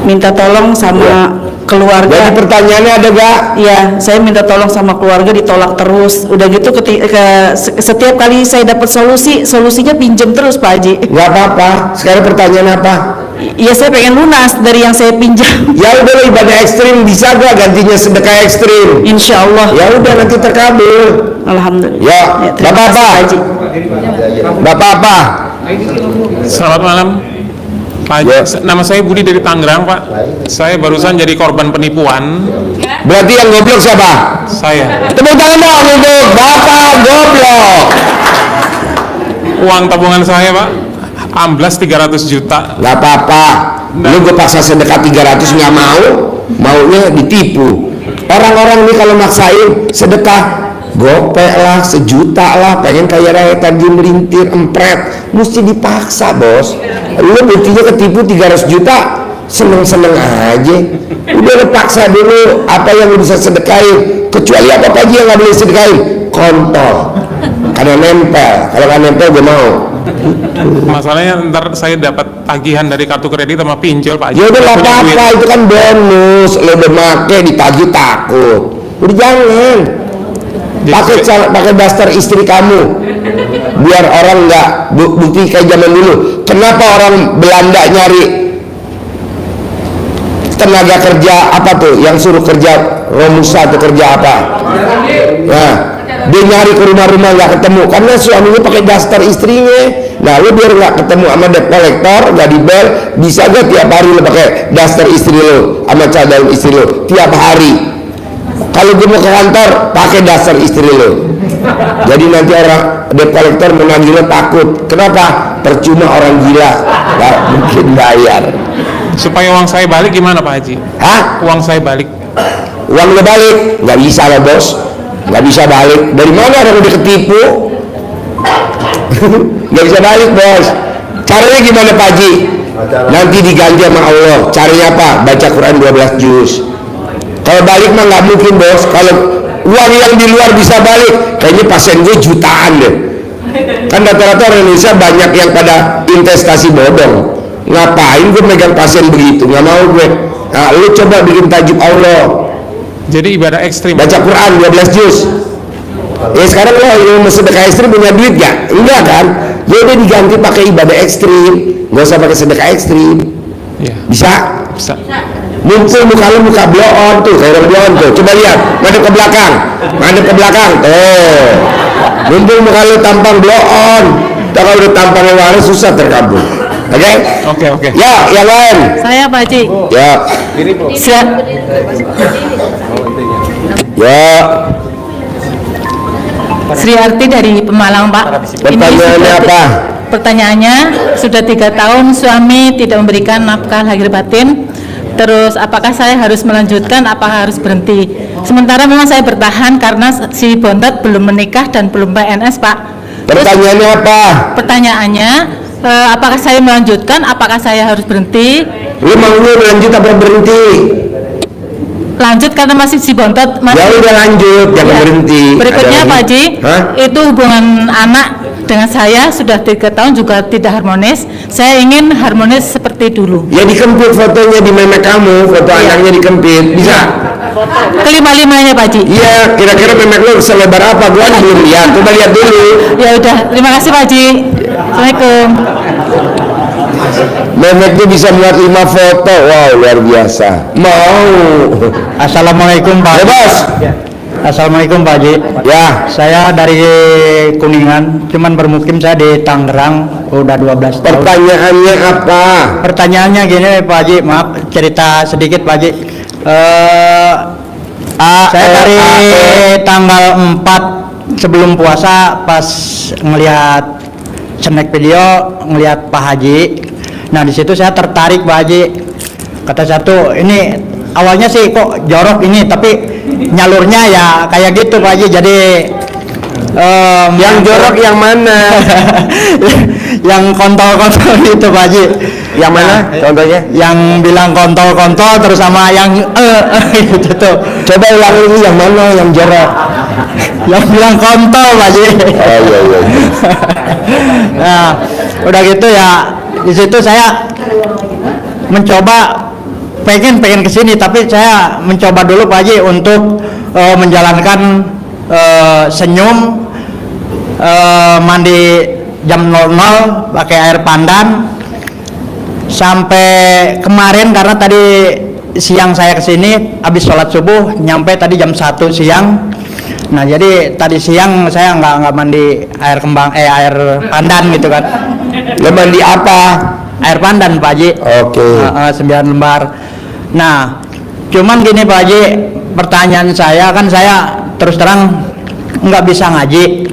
minta tolong sama keluarga. Jadi pertanyaannya ada gak? Iya, saya minta tolong sama keluarga, ditolak terus. Udah gitu setiap kali saya dapat solusinya pinjam terus Pak Haji. Gak apa-apa. Sekarang pertanyaan apa? Iya, saya pengen lunas dari yang saya pinjam. Ya udah, ibadah ekstrim bisa gak gantinya sedekah ekstrim? Insya Allah. Ya udah, nanti terkabul. Alhamdulillah. Ya, terima kasih, Pak Haji. Bapak apa? Selamat malam Pak Haji. Nama saya Budi dari Tangerang, Pak. Saya barusan jadi korban penipuan. Berarti yang goblok siapa? Saya. Tepuk tangan dong untuk Bapak goblok. Uang tabungan saya, Pak, amblas 300 juta. Gak apa-apa. Lu gue paksa sedekah 300 nggak mau, maunya ditipu. Orang-orang ini kalau maksain sedekah gopek lah, 1 juta lah, pengen kaya raya tadi melintir, empret, mesti dipaksa bos. Lu buktinya ketipu 300 juta, seneng-seneng aja. Udah lu paksa dulu apa yang lu bisa sedekahin. Kecuali apa aja yang gak boleh sedekahin, kontol. Karena nempel, kalau kan nempel gue mau. Masalahnya ntar saya dapat tagihan dari kartu kredit sama pinjol, Pak Haji. Ya udah Saya punya apa-apa, duit. itu kan bonus. Lu udah make ditagih takut. Udah jangan. Pakai daster istri kamu, biar orang nggak bukti kayak zaman dulu. Kenapa orang Belanda nyari tenaga kerja apa tuh? Yang suruh kerja Romusa atau kerja apa? Nah, dia nyari ke rumah-rumah nggak ketemu karena suaminya pakai daster istrinya. Nah, lu biar nggak ketemu sama debt collector, nggak dibel, bisa gak tiap hari lu pakai daster istri lu sama cadang istri lu tiap hari? Kalau gue mau ke kantor pakai dasar istri lo. Jadi nanti orang debt collector menagihnya takut. Kenapa? Percuma, orang gila nggak mungkin bayar. Supaya uang saya balik gimana, Pak Haji? Hah? Uang saya balik. Uang lo balik? Nggak bisa lah bos, nggak bisa balik. Dari mana orang udah ketipu? Nggak bisa balik bos. Caranya gimana Pak Haji? Nanti diganti sama Allah. Caranya apa? Baca Quran 12 juz. Kalau balik mah nggak mungkin bos. Kalau uang yang di luar bisa balik, kayaknya pasien gue jutaan deh. Kan rata-rata orang Indonesia banyak yang pada investasi bodong. Ngapain gue megang pasien begitu? Nggak mau gue. Nah, lu coba bikin tajuk Allah. Jadi ibadah ekstrim. Baca Quran 12 juz. Ya sekarang lo yang mau sedekah ekstrim punya duit gak? Enggak kan? Ya udah diganti pakai ibadah ekstrim. Nggak usah pakai sedekah ekstrim. Ya. Bisa? Bisa. Mumpul muka lu muka blow on tuh, kayak orang blow on tuh. Coba lihat, madep ke belakang, madep ke belakang. Tuh. Mumpul muka lu tampang blow on. Kalau udah tampangnya waras susah terkabul. Oke? Oke. Ya, yang lain. Saya Pak Haji. Ya. Ya. Sri Arti dari Pemalang, Pak. Pertanyaannya apa? Pertanyaannya, sudah 3 tahun suami tidak memberikan nafkah lahir batin. Terus apakah saya harus melanjutkan, apakah harus berhenti? Sementara memang saya bertahan karena si bontot belum menikah dan belum PNS, Pak. Pertanyaannya apa? Pertanyaannya, apakah saya melanjutkan, apakah saya harus berhenti? Lu maunya lanjut apa berhenti? Lanjut karena masih si bontot masih. Ya udah lanjut, jangan berhenti. Berikutnya Pak Haji, itu hubungan anak dengan saya sudah 3 tahun juga tidak harmonis. Saya ingin harmonis seperti dulu. Ya dikempit fotonya di memek kamu, foto anaknya dikempit, bisa? Kelima-limanya Pak Haji. Iya, kira-kira memek lu selebar apa? Gua belum lihat, coba lihat dulu. Ya udah, terima kasih Pak Haji. Assalamualaikum. Memeknya bisa muat 5 foto, wow luar biasa. Mau. Assalamualaikum Pak. Ya bos. Assalamualaikum Pak Haji. Ya. Saya dari Kuningan, cuman bermukim saya di Tangerang udah 12 tahun. Pertanyaannya apa? Pertanyaannya gini Pak Haji, maaf cerita sedikit Pak Haji. Saya dari tanggal 4 sebelum puasa pas ngelihat snack video, ngelihat Pak Haji. Nah di situ saya tertarik Pak Haji. Kata satu, ini awalnya sih kok jorok ini, tapi nyalurnya ya kayak gitu Pak Haji. Jadi yang jorok yang mana? Yang kontol-kontol itu Pak Haji. Yang mana? Contohnya? Yang bilang kontol-kontol terus sama yang gitu tuh. Coba ulang ini yang mana yang jorok? Yang bilang kontol Pak Haji. Oh iya. Nah, udah gitu ya. Di situ saya mencoba pengen kesini, tapi saya mencoba dulu Pak Haji untuk menjalankan senyum, mandi jam 00 pakai air pandan sampai kemarin, karena tadi siang saya kesini habis sholat subuh, nyampe tadi jam 1 siang. Nah jadi tadi siang saya nggak mandi air air pandan gitu kan. Nggak mandi apa? Air pandan Pak Haji. Oke. 9 lembar. Nah cuman gini Pak Haji, pertanyaan saya kan, saya terus terang nggak bisa ngaji.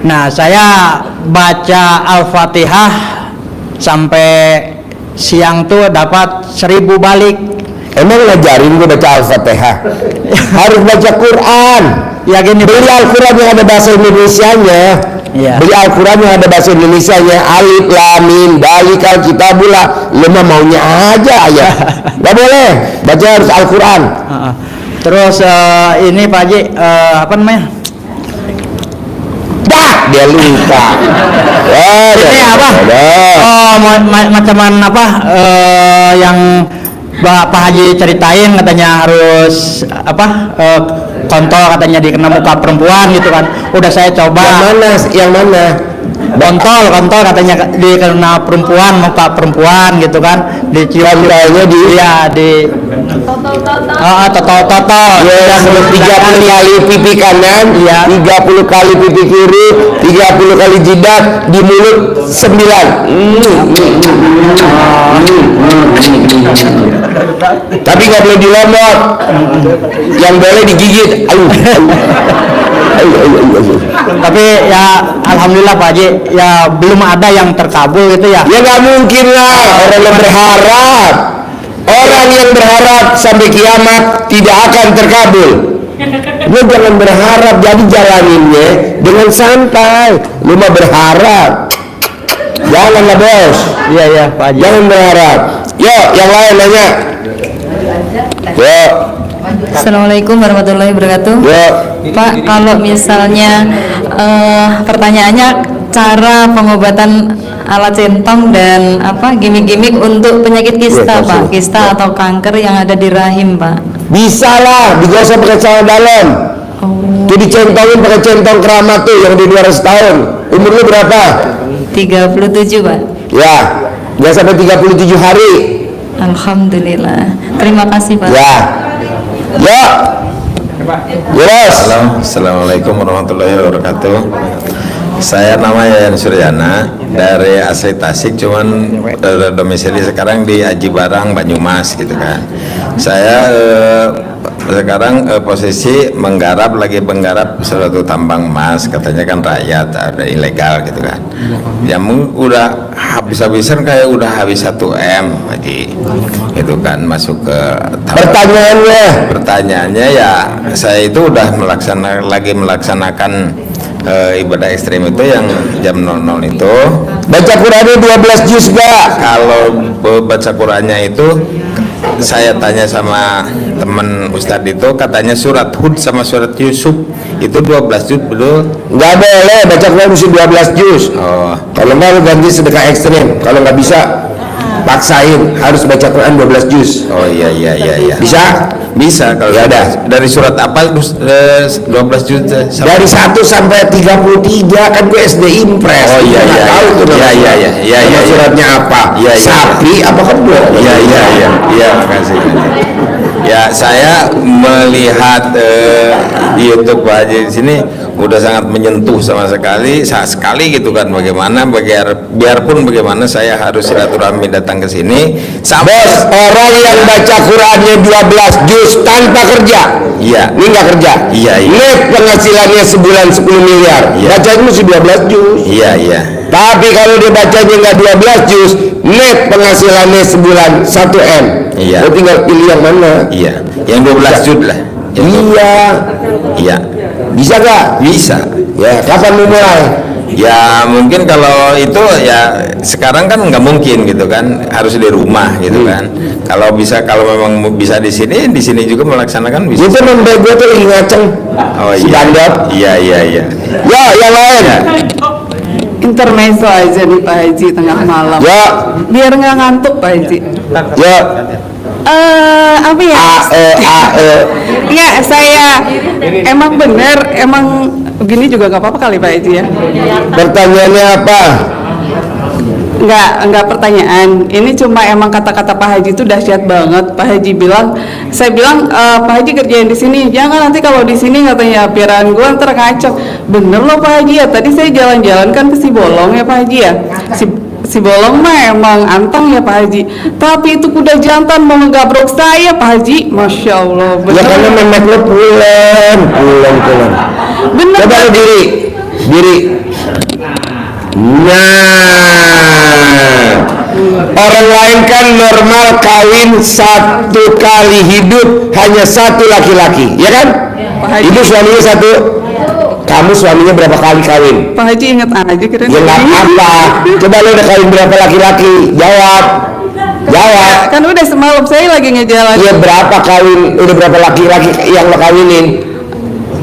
Nah saya baca Al-Fatihah sampai siang tuh dapat 1000 balik. Emang ngajarin gue baca Al-Fatihah? Harus baca Quran. Ya gini, beli Al-Quran yang ada bahasa Indonesianya. Ya. Beli Al-Quran yang ada bahasa Indonesianya. Alif lam mim dalikal kitabullah. Lu mah maunya aja ya. Gak boleh. Baca harus Al-Quran. Terus ini Pak Haji, apa namanya? Dia lupa. Ini apa? Oh, macam apa? Yang Pak Haji ceritain katanya harus apa? Kontol katanya dikena muka perempuan gitu kan. Udah saya coba. Yang mana? Kontol katanya dikena perempuan, muka perempuan gitu kan. Dicium kontolnya di totol. Ya, 30 kali pipi kanan, 30 kali pipi kiri, 30 kali jidat, di mulut 9. Tapi nggak boleh dilomot, yang boleh digigit. Tapi ya alhamdulillah Pak Haji, ya belum ada yang terkabul gitu ya. Ya nggak mungkin lah, orang yang berharap. Orang yang berharap sampai kiamat tidak akan terkabul. Lu jangan berharap, jadi jalaninnya dengan santai. Lu mah berharap, janganlah bos. Iya Pak Haji. Jangan berharap. Yuk, yang lain nanya. Yuk. Assalamualaikum warahmatullahi wabarakatuh. Pak, kalau misalnya pertanyaannya cara pengobatan alat centong dan apa gimmick-gimmick untuk penyakit kista, Pak, kista atau kanker yang ada di rahim, Pak. Bisa lah, digosok pakai celana dalam. Tuh dicentongin pakai centong keramat tuh yang di 200 tahun. Umur lu berapa? 37, Pak. Ya, dia sampai 37 hari. Alhamdulillah. Terima kasih, Pak. Ya. Ya. Yes. Assalamualaikum warahmatullahi wabarakatuh. Saya namanya Yayan Suryana dari asli Tasik, cuman domisili sekarang di Aji Barang, Banyumas gitu kan. Saya sekarang posisi lagi menggarap suatu tambang emas, katanya kan rakyat ada ilegal gitu kan. Ya udah habis-habisan, kayak udah habis 1 M Haji gitu kan, masuk ke pertanyaannya ya, saya itu udah melaksanakan ibadah ekstrim itu yang jam 00 itu. Baca Qurannya 12 juz gak? Kalau baca Qurannya itu saya tanya sama teman Ustadz itu, katanya surat Hud sama surat Yusuf itu 12 juz betul? Nggak boleh, baca Quran mesti 12 juz. Kalau nggak lu ganti sedekah ekstrim. Kalau nggak bisa, paksain harus baca Quran 12 juz. Oh iya. Bisa? Bisa. Kalau ya ada. Dari surat apa 12 juz? Dari 1 sampai 33 kan gue SD Impres. Oh iya. Tahu tuh. Iya. Suratnya apa? Iya. Sapi apa kebo? Iya, makasih. Ya, saya melihat di YouTube Pak Haji di sini udah sangat menyentuh sama sekali gitu kan, bagaimana biarpun bagaimana saya harus silaturahmi datang ke sini. Bos, orang yang baca Qurannya 12 juz tanpa kerja. Iya. Ini nggak kerja. Iya. Net penghasilannya sebulan 10 miliar. Bacanya mesti 12 juz. Iya. Tapi kalau dia bacanya nggak 12 juz, net penghasilannya sebulan 1 M. Iya. Lo tinggal pilih yang mana? Iya. Yang 12 juz lah. Iya. Bisa gak? Bisa. Ya, kapan mulai? Ya mungkin kalau itu ya sekarang kan nggak mungkin gitu kan, harus di rumah gitu kan. Kalau memang bisa di sini juga melaksanakan bisa. Itu memang gue tuh lagi ngaceng. Oh iya. Iya. Ya, yang lain. Intermezzo aja nih Pak Haji tengah malam. Ya. Biar nggak ngantuk Pak Haji. Ya. Apa ya? Ya, saya emang bener, emang begini juga nggak apa-apa kali Pak Haji ya. Pertanyaannya apa? Nggak pertanyaan. Ini cuma emang kata-kata Pak Haji itu dahsyat banget. Pak Haji bilang, saya bilang Pak Haji kerjain di sini. Jangan nanti kalau di sini katanya pikiran gue ntar kacau. Bener loh Pak Haji ya. Tadi saya jalan-jalan kan ke Sibolong ya Pak Haji ya. Sibolong mah emang anteng ya Pak Haji. Tapi itu kuda jantan mau ngegabrok saya Pak Haji. Masya Allah. Bener. Ya karena memek lo pulang. Bener. Coba lo diri. Nah, orang lain kan normal kawin 1 kali hidup hanya 1 laki-laki, ya kan? Ibu suaminya 1, kamu suaminya berapa kali kawin? Pak Haji inget aja kira. Ya nggak apa. Coba lo udah kawin berapa laki-laki? Jawab. Kan udah semalam saya lagi ngejalan. Ya berapa kawin? Udah berapa laki-laki yang lo kawinin?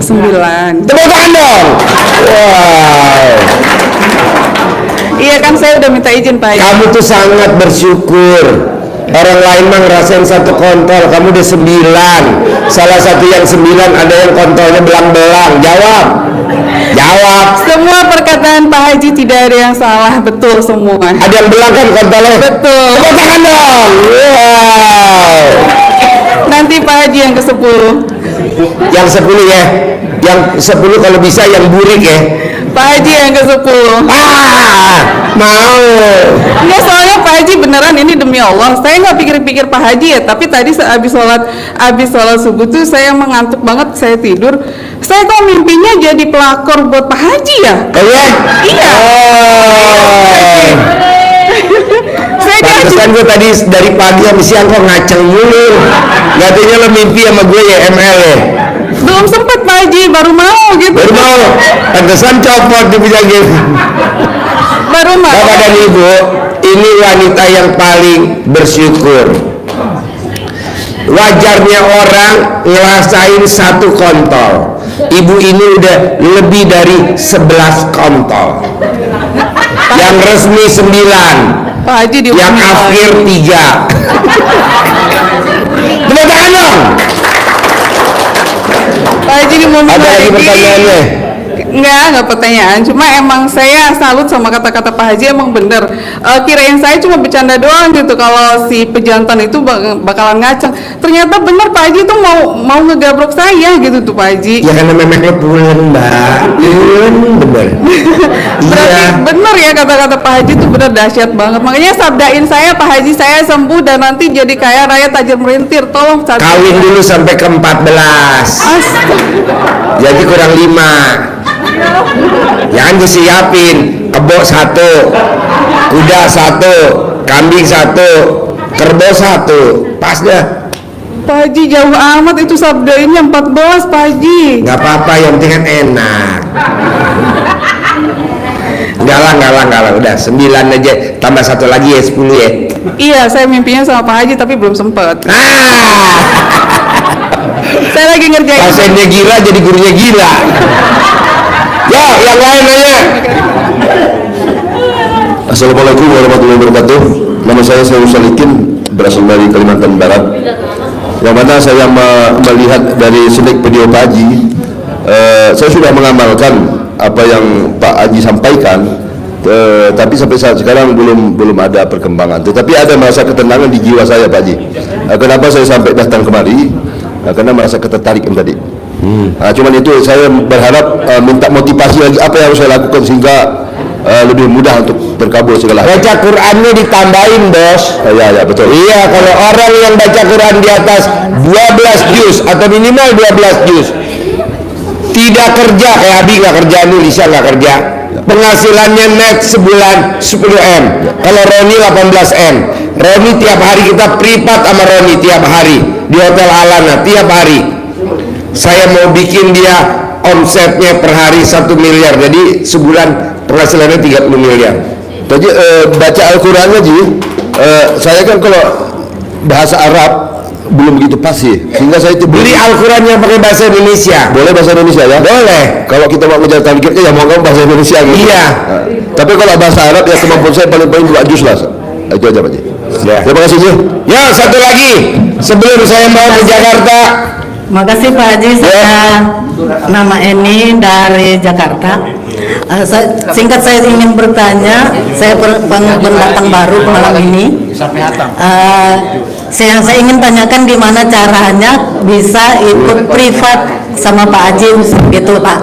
9. Tepuk tangan dong. Wow. Iya kan saya udah minta izin Pak Haji. Kamu tuh sangat bersyukur. Orang lain mah ngerasain 1 kontol, kamu udah 9. Salah satu yang 9 ada yang kontolnya belang-belang. Jawab. Semua perkataan Pak Haji tidak ada yang salah, betul semua. Ada yang belang kan kontolnya? Betul. Tepuk tangan dong. Wow. Nanti Pak Haji yang ke-10. Yang 10 ya. Yang 10 kalau bisa yang burik ya. Pak Haji yang ke-10. Mau. Enggak, soalnya Pak Haji beneran ini demi Allah. Saya nggak pikir-pikir Pak Haji ya, tapi tadi habis sholat subuh tuh saya mengantuk banget, saya tidur. Saya kok mimpinya jadi pelakor buat Pak Haji ya? Iya. Pantesan gue tadi dari pagi sampai siang kok ngaceng mulu. Katanya lo mimpi sama gue ya ML ya. Belum sempet Pak Haji, baru mau gitu. Baru mau. Pantesan copot dibilangin. Baru mau. Bapak dan Ibu, ini wanita yang paling bersyukur. Wajarnya orang ngerasain 1 kontol. Ibu ini udah lebih dari 11 kontol. Yang resmi 9. Pak Haji di yang akhir 3. Tepuk tangan dong. Pak Haji di momen ada lagi pertanyaannya? Enggak pertanyaan, cuma emang saya salut sama kata-kata Pak Haji, emang bener. Kirain saya cuma bercanda doang gitu kalau si pejantan itu bakalan ngaceng. Ternyata bener Pak Haji tuh mau ngegabrok saya gitu tuh Pak Haji. Ya karena memangnya pulen Mbak. Bener. Berarti bener ya kata-kata Pak Haji tuh bener dahsyat banget. Makanya sabdain saya Pak Haji, saya sembuh dan nanti jadi kaya raya tajir melintir. Tolong kawin dulu sampai ke 14. Jadi kurang 5. Jangan disiapin kebo 1, kuda 1, kambing 1, kerbau 1, pas dah. Pak Haji jauh amat itu sabdainnya 14 Pak Haji. Nggak apa-apa, yang penting kan enak. Enggak lah, udah 9 aja, tambah 1 lagi ya 10 ya. Iya, saya mimpinya sama Pak Haji tapi belum sempet. Saya lagi ngerjain. Pasiennya gila jadi gurunya gila. Ya, yang lain nanya. Assalamualaikum warahmatullahi wabarakatuh. Nama saya Salikin, berasal dari Kalimantan Barat. Yang mana saya melihat dari selek video Pak Haji, saya sudah mengamalkan apa yang Pak Haji sampaikan, tapi sampai saat sekarang belum ada perkembangan. Tetapi ada merasa ketenangan di jiwa saya Pak Haji. Kenapa saya sampai datang kemari? Karena merasa ketertarikan tadi. Cuman itu saya berharap minta motivasi lagi apa yang harus saya lakukan sehingga lebih mudah untuk terkabul segala. Baca Qurannya ditambahin bos. Ya betul. Iya, kalau orang yang baca Quran di atas 12 juz atau minimal 12 juz, tidak kerja, kayak Abi nggak kerja, Lisa nggak kerja, penghasilannya net sebulan 10M. Kalau Roni 18M. Roni tiap hari kita privat sama Roni tiap hari di Hotel Alana tiap hari. Saya mau bikin dia omsetnya per hari 1 miliar, jadi sebulan penghasilannya 30 miliar. Jadi baca Al-Qurannya Ji, saya kan kalau bahasa Arab belum begitu pasti, sehingga saya itu beli Al-Qurannya pakai bahasa Indonesia. Boleh bahasa Indonesia ya? Boleh. Kalau kita mau ngejar targetnya ya mau bahasa Indonesia gitu. Iya. Tapi kalau bahasa Arab ya kemampuan saya paling 2 juz lah. Itu aja Pak Ji. Ya. Terima kasih Ji. Ya, satu lagi sebelum saya mau ke Jakarta. Makasih Pak Haji, saya nama Eni dari Jakarta. Singkat saya ingin bertanya, saya pendatang baru malam ini. Saya ingin tanyakan gimana caranya bisa ikut privat sama Pak Haji gitu Pak.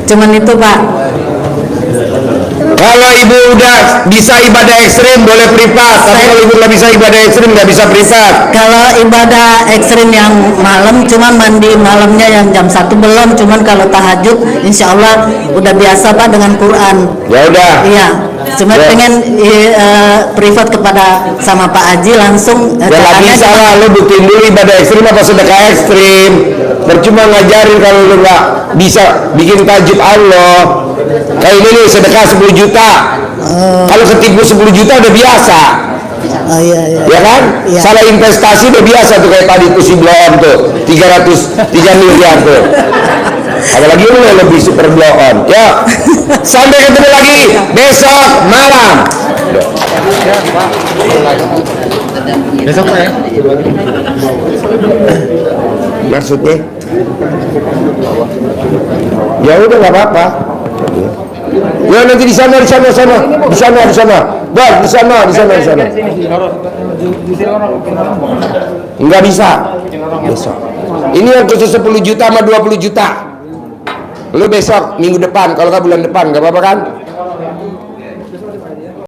Cuman itu Pak. Kalau ibu udah bisa ibadah ekstrim boleh privat, tapi kalau ibu nggak bisa ibadah ekstrim nggak bisa privat. Kalau ibadah ekstrim yang malam, cuman mandi malamnya yang jam 1 belum, cuman kalau tahajud, insya Allah udah biasa Pak dengan Quran. Ya udah. Iya, cuma Ya. pengen privat kepada sama Pak Haji langsung. Ya nggak bisa lah, lu buktiin dulu ibadah ekstrim apa sedekah ekstrim. Percuma ngajarin kalau lu nggak bisa bikin tajib Allah. Kayak ini nih sedekah 10 juta. Kalau ketipu 10 juta udah biasa. Ya kan? Iya. Salah investasi udah biasa tuh, kayak tadi tuh si blow-on tuh 303 miliar tuh. Apalagi lu lebih super blow-on. Ya. Sampai ketemu lagi besok malam. Besok Pak ya? Maksudnya? Ya udah nggak apa-apa. Ya nanti di sana. Bar, di sana. Enggak bisa. Besok. Ini yang khusus 10 juta sama 20 juta. Lu besok minggu depan, kalau nggak bulan depan, nggak apa-apa kan?